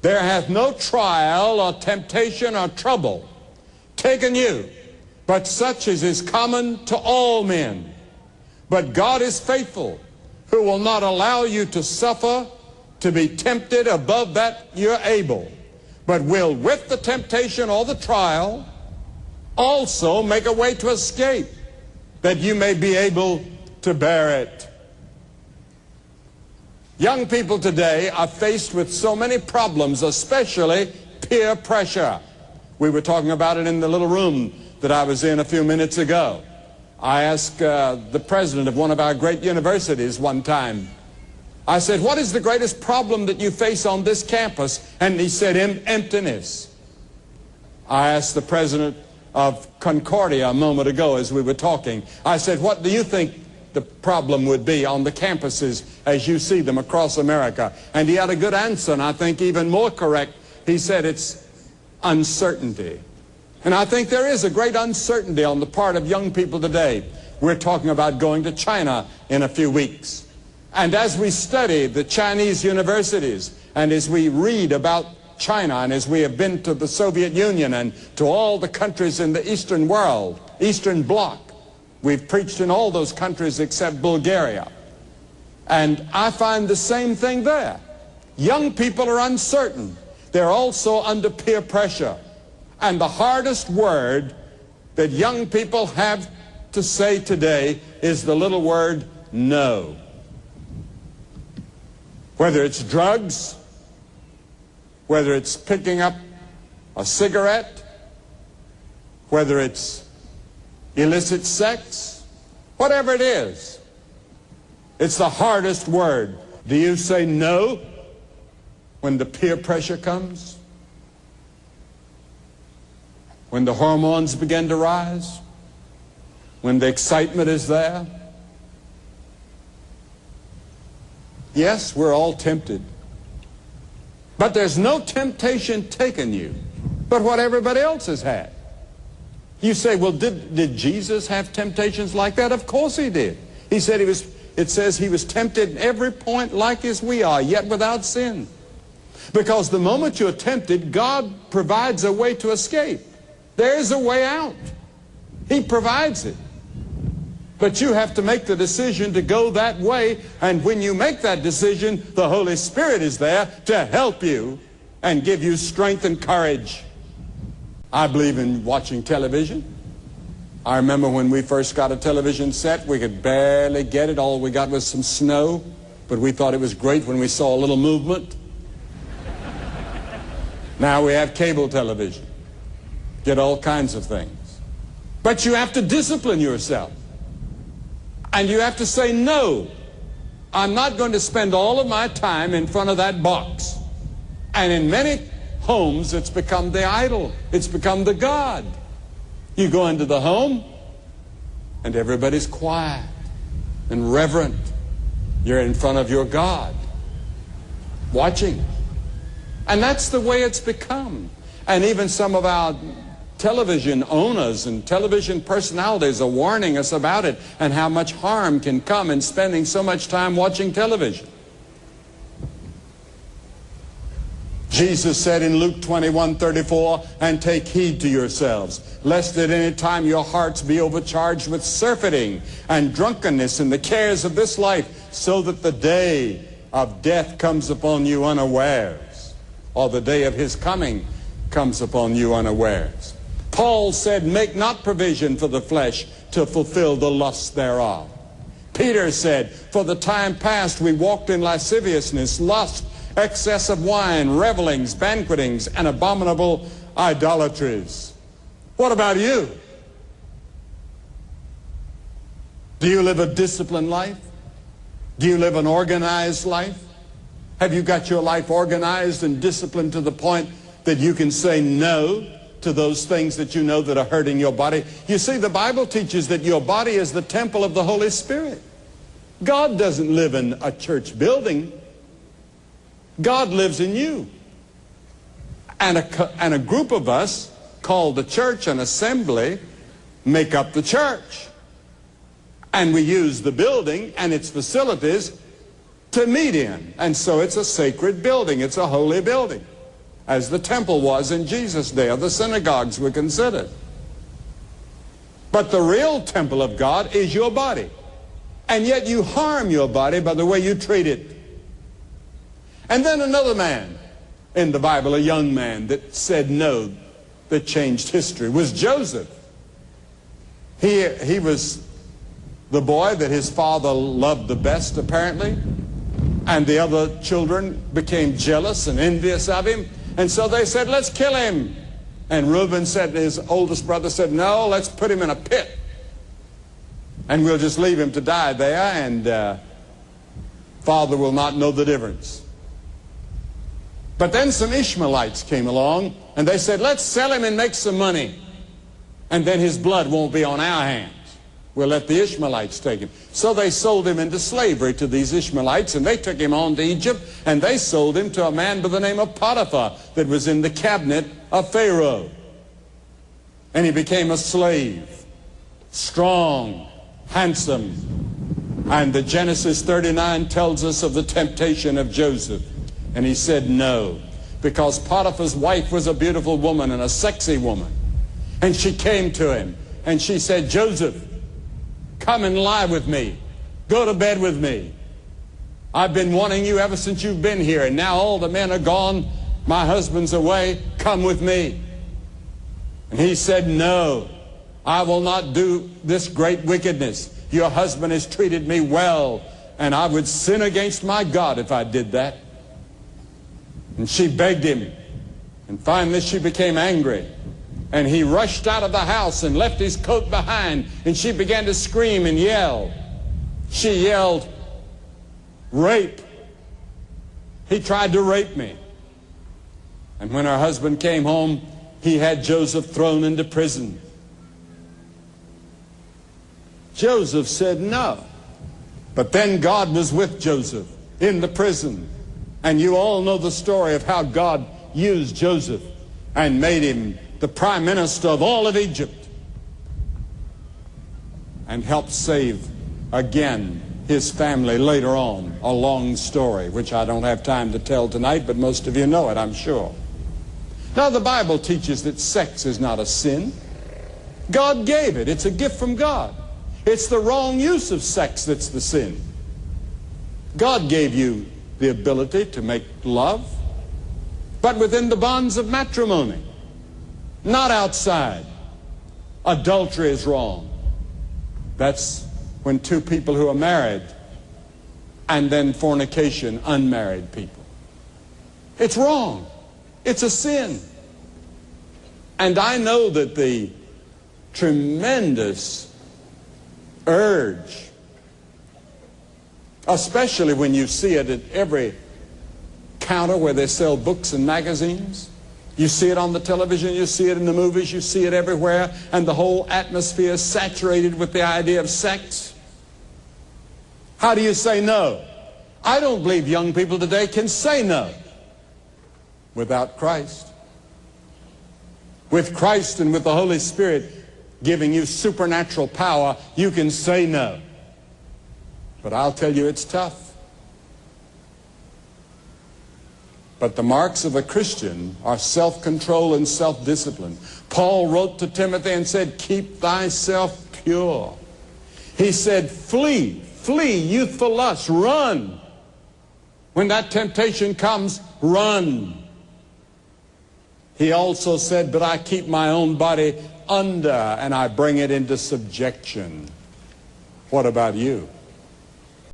There hath no trial or temptation or trouble taken you, but such as is common to all men. But God is faithful, who will not allow you to suffer to be tempted above that you're able, but will with the temptation or the trial also make a way to escape, that you may be able to bear it. Young people today are faced with so many problems, especially peer pressure. We were talking about it in the little room that I was in a few minutes ago. I asked the president of one of our great universities one time, I said, what is the greatest problem that you face on this campus? And he said, emptiness. I asked the president of Concordia a moment ago as we were talking, I said, what do you think the problem would be on the campuses as you see them across America? And he had a good answer, and I think even more correct. He said it's uncertainty. And I think there is a great uncertainty on the part of young people today. We're talking about going to China in a few weeks. And as we study the Chinese universities, and as we read about China, and as we have been to the Soviet Union and to all the countries in the Eastern world, Eastern Bloc, we've preached in all those countries except Bulgaria. And I find the same thing there. Young people are uncertain. They're also under peer pressure. And the hardest word that young people have to say today is the little word no. Whether it's drugs, whether it's picking up a cigarette, whether it's illicit sex, whatever it is, it's the hardest word. Do you say no when the peer pressure comes? When the hormones begin to rise? When the excitement is there? Yes, we're all tempted. But there's no temptation taken you but what everybody else has had. You say, well, did Jesus have temptations like that? Of course he did. He said it says he was tempted at every point like as we are, yet without sin. Because the moment you're tempted, God provides a way to escape. There's a way out. He provides it. But you have to make the decision to go that way, and when you make that decision, the Holy Spirit is there to help you and give you strength and courage. I believe in watching television. I remember when we first got a television set, we could barely get it. All we got was some snow, but we thought it was great when we saw a little movement. Now we have cable television. Get all kinds of things. But you have to discipline yourself. And you have to say, no, I'm not going to spend all of my time in front of that box. And in many homes, it's become the idol. It's become the God. You go into the home, and everybody's quiet and reverent. You're in front of your God, watching. And that's the way it's become. And even some of our television owners and television personalities are warning us about it and how much harm can come in spending so much time watching television. Jesus said in Luke 21:34, and take heed to yourselves, lest at any time your hearts be overcharged with surfeiting and drunkenness and the cares of this life, so that the day of death comes upon you unawares, or the day of his coming comes upon you unawares. Paul said, make not provision for the flesh to fulfill the lusts thereof. Peter said, for the time past we walked in lasciviousness, lust, excess of wine, revelings, banquetings, and abominable idolatries. What about you? Do you live a disciplined life? Do you live an organized life? Have you got your life organized and disciplined to the point that you can say no to those things that you know that are hurting your body? You see, the Bible teaches that your body is the temple of the Holy Spirit. God doesn't live in a church building. God lives in you. And a group of us called the church, an assembly, make up the church. And we use the building and its facilities to meet in. And so it's a sacred building. It's a holy building. as the temple was in Jesus' day, or the synagogues were considered. But the real temple of God is your body. And yet you harm your body by the way you treat it. And then another man in the Bible, a young man that said no, that changed history, was Joseph. He was the boy that his father loved the best, apparently. And the other children became jealous and envious of him. And so they said, let's kill him. And Reuben said, his oldest brother said, no, let's put him in a pit. And we'll just leave him to die there, and Father will not know the difference. But then some Ishmaelites came along, and they said, let's sell him and make some money. And then his blood won't be on our hands. We'll let the Ishmaelites take him. So they sold him into slavery to these Ishmaelites, and they took him on to Egypt, and they sold him to a man by the name of Potiphar that was in the cabinet of Pharaoh. And he became a slave, strong, handsome. And the Genesis 39 tells us of the temptation of Joseph. And he said no, because Potiphar's wife was a beautiful woman and a sexy woman. And she came to him, and she said, Joseph, come and lie with me. Go to bed with me. I've been wanting you ever since you've been here, and now all the men are gone. My husband's away. Come with me. And he said, no, I will not do this great wickedness. Your husband has treated me well, and I would sin against my God if I did that. And she begged him, and finally she became angry. And he rushed out of the house and left his coat behind, and she began to scream and yell. She yelled, rape. He tried to rape me. And when her husband came home, he had Joseph thrown into prison. Joseph said no. But then God was with Joseph in the prison. And you all know the story of how God used Joseph and made him the prime minister of all of Egypt, and helped save again his family later on. A long story which I don't have time to tell tonight, but most of you know it, I'm sure. Now the Bible teaches that sex is not a sin. God gave it. It's a gift from God. It's the wrong use of sex that's the sin. God gave you the ability to make love, but within the bonds of matrimony, not outside. Adultery is wrong. That's when two people who are married, and then fornication, unmarried people. It's wrong. It's a sin. And I know that the tremendous urge, especially when you see it at every counter where they sell books and magazines. You see it on the television, you see it in the movies, you see it everywhere, and the whole atmosphere is saturated with the idea of sex. How do you say no? I don't believe young people today can say no without Christ. With Christ and with the Holy Spirit giving you supernatural power, you can say no. But I'll tell you, it's tough. But the marks of a Christian are self-control and self-discipline. Paul wrote to Timothy and said, keep thyself pure. He said, flee youthful lust, run. When that temptation comes, run. He also said, but I keep my own body under, and I bring it into subjection. What about you?